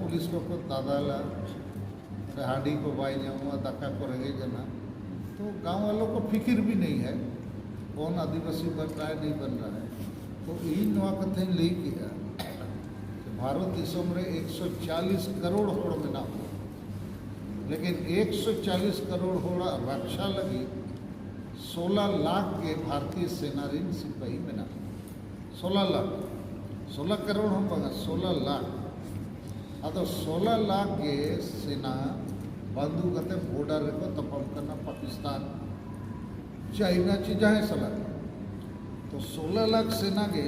Police को दादा हांडी को बाई जाऊँगा दाका को रहे जना, तो गांव वालों को फिक्र भी नहीं है कौन आदिवासी बन रहा है नहीं बन रहा है। तो इन नवा कथन लई किया भारत दिसम रे 140 करोड़ होड़ मेना हो, लेकिन 140 करोड़ होड़ा रक्षा लगी 16 लाख के भारतीय सेना ऋण सिपाही मेना 16 लाख 16 करोड़ हम बगा 16 लाख अदो 16 लाख के सेना बंदूक कते बॉर्डर को तपम करना पाकिस्तान चाइना ची जाए सला, तो 16 लाख सेना के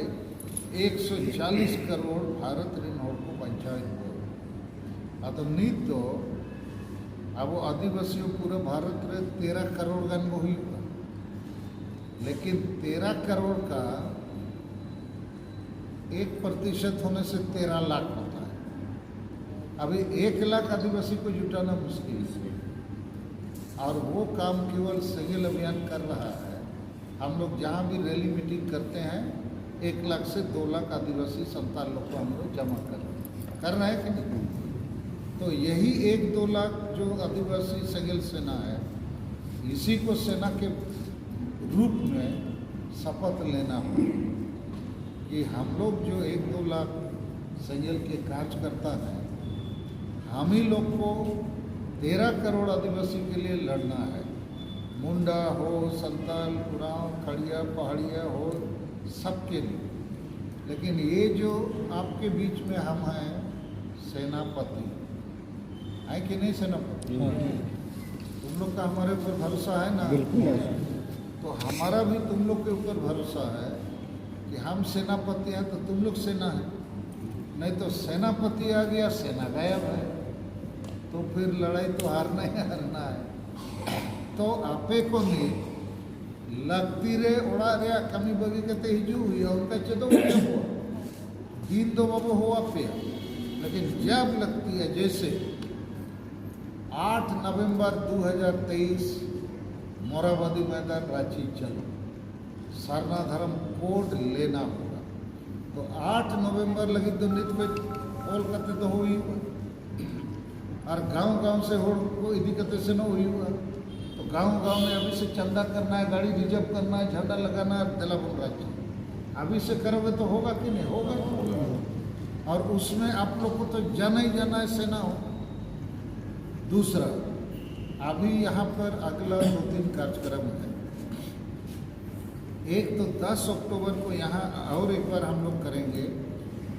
140 करोड़ भारत ऋण होड़ को पंचायत अतो नीत तो अब आदिवासी पूरे भारत रे 13 करोड़ गन को हुई, लेकिन 13 करोड़ का 1% होने से 13 लाख होता है। अभी 1 लाख आदिवासी को जुटाना मुश्किल है, और वो काम केवल सेंगेल अभियान कर रहा है। हम लोग जहाँ भी रैली मीटिंग करते हैं 1 लाख से 2 लाख आदिवासी संतान लोग को हम लोग जमा कर रहे हैं कि नहीं। तो यही 1-2 लाख जो आदिवासी सेंगेल सेना है, इसी को सेना के रूप में शपथ लेना हो कि हम लोग जो 1-2 लाख सेंगेल के कार्यकर्ता हैं, हम ही लोग को 13 करोड़ आदिवासी के लिए लड़ना है। मुंडा हो, संताल, उरांव, खड़िया, पहाड़िया हो, सबके लिए। लेकिन ये जो आपके बीच में हम हैं सेनापति, है कि नहीं सेनापति? तुम लोग का हमारे ऊपर भरोसा है ना? तो हमारा भी तुम लोग के ऊपर भरोसा है कि हम सेनापति हैं तो तुम लोग सेना है, नहीं तो सेनापति आ गया सेना गायब है, तो फिर लड़ाई तो हारना ही हारना है। तो आपे को नहीं लगती रे ओड़ा रे कमी बगी कहते हिजू हुई उनका चेतो दिन तो बाबू हो पे, लेकिन जब लगती है जैसे 8 नवंबर 2023 मोराबादी मैदान रांची चलो, सरना धर्म कोड लेना होगा, तो 8 नवंबर लगी तो नित पे बोल करते तो हुई, और गांव-गांव से हो कोई दिक्कत से न हुई हुआ, तो गांव-गांव में अभी से चंदा करना है, गाड़ी रिजर्व करना है, झंडा लगाना है, दिला बन राज्य अभी से करोगे तो होगा कि नहीं होगा। और उसमें आप लोग को तो जाना ही जाना है सेना हो। दूसरा, अभी यहाँ पर अगला 2-3 कार्यक्रम है। एक तो 10 अक्टूबर को यहाँ और एक बार हम लोग करेंगे,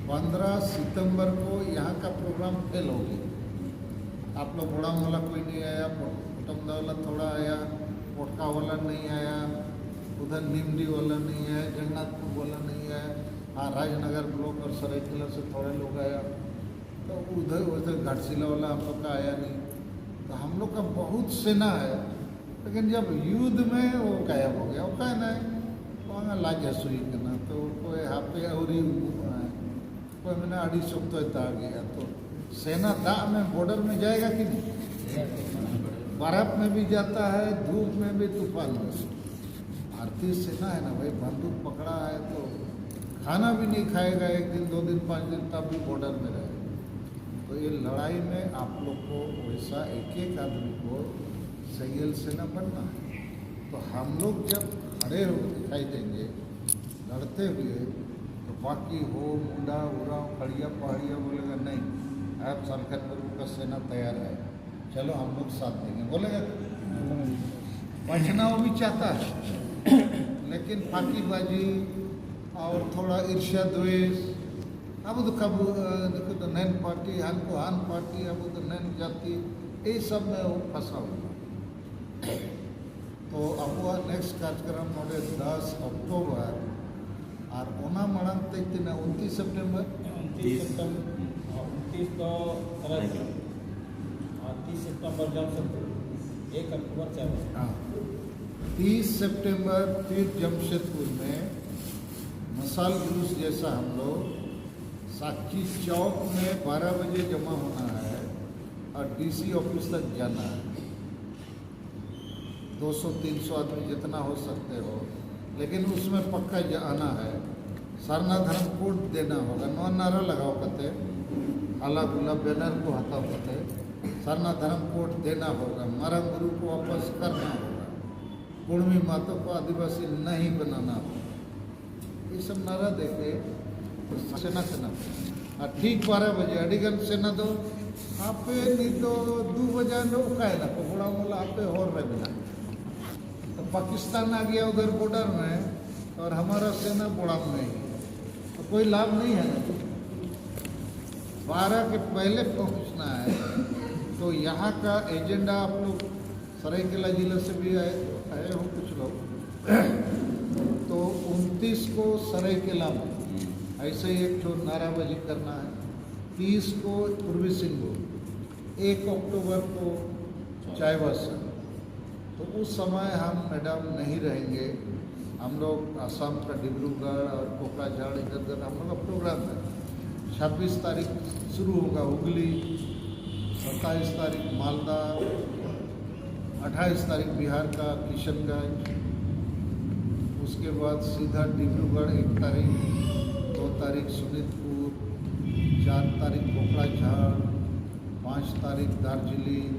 15 सितंबर को यहाँ का प्रोग्राम फेल हो गया। आप लोग बड़ा वाला कोई नहीं आया, पोटमदा वाला थोड़ा आया, पोटका वाला नहीं आया, उधर निमडी वाला नहीं आया, जगन्नाथपुर वाला नहीं आया, हाँ राजनगर ब्लॉक और सरायकेला से थोड़े लोग आया, तो उधर घाटशिला वाला हम लोग का आया नहीं। तो हम लोग का बहुत सेना है, लेकिन जब युद्ध में वो गायब हो गया, वो कहना है वहाँ लाज हसुई करना, तो कोई यहाँ पे और ही कोई मैंने 250 तो आ गया, तो सेना दाग में बॉर्डर में जाएगा कि नहीं? बर्फ में भी जाता है, धूप में भी, तूफान में। भारतीय सेना है ना भाई, बंदूक पकड़ा है तो खाना भी नहीं खाएगा 1 दिन 2 दिन 5 दिन, तब भी बॉर्डर में रहे। तो ये लड़ाई में आप लोग को वैसा एक आदमी को सेंगेल सेना बनना है। तो हम लोग जब खड़े हो दिखाई देंगे लड़ते हुए, तो बाकी हो मुंडा उराव खड़िया पहाड़िया बोलेगा नहीं, आप सरकार प्रभु का सेना तैयार है, चलो हम लोग साथ देंगे, बोलेगा। बचना वो भी चाहता है, लेकिन फाकीबाजी और थोड़ा ईर्ष्या द्वेष, अब तो कब देखो तो नैन पार्टी हान को हान पार्टी, अब तो नैन जाति, ये सब में वो फंसा हुआ। तो अब नेक्स्ट कार्यक्रम नोड़े 10 अक्टूबर और ओना मड़ांग तक 29 सितंबर 29 तो 30 सितंबर जमशेदपुर, 1 अक्टूबर चलो। हाँ, 30 सितंबर फिर जमशेदपुर में मसाल जुलूस जैसा हम लोग साक्षी चौक में 12 बजे जमा होना है और डीसी ऑफिस तक जाना है। 200-300 आदमी जितना हो सकते हो, लेकिन उसमें पक्का आना है। सरना धर्म कोड देना होगा, 9 नारा लगाओ कहते आला गुला बैनर को हटाते थे, सरना धर्म कोड देना होगा, मरम गुरु को वापस करना होगा, कुर्मी मातों को आदिवासी नहीं बनाना होगा। ये सब नारा देके सेना ठीक 12 बजे अडिगन सेना दो आपे नहीं तो 2 बजे रोका है ना पकड़ा बोला आपे और रह बिना। तो पाकिस्तान आ गया उधर बॉर्डर में और हमारा सेना बोड़ाम में ही, तो कोई लाभ नहीं है ना। 12 के पहले पहुंचना है। तो यहाँ का एजेंडा आप लोग सरायकेला जिले से भी आए हो कुछ लोग, तो 29 को सरायकेला में ऐसे ही एक तो नाराबाजी करना है, 30 को पूर्वी सिंहभूम, 1 अक्टूबर को चाईबासा। तो उस समय हम मैडम नहीं रहेंगे, हम लोग आसाम का डिब्रूगढ़ और कोकराझाड़ इधर उधर हम लोग का प्रोग्राम है। 26 तारीख शुरू होगा हुगली, 27 तारीख मालदा, 28 तारीख बिहार का किशनगंज, उसके बाद सीधा डिब्रूगढ़ 1 तारीख, 2 तारीख शोनितपुर, 4 तारीख कोकराझाड़, 5 तारीख दार्जिलिंग,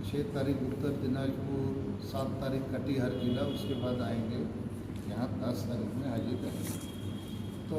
6 तारीख उत्तर दिनाजपुर, 7 तारीख कटिहार जिला, उसके बाद आएंगे यहाँ 10 तारीख में हाजीगंज। तो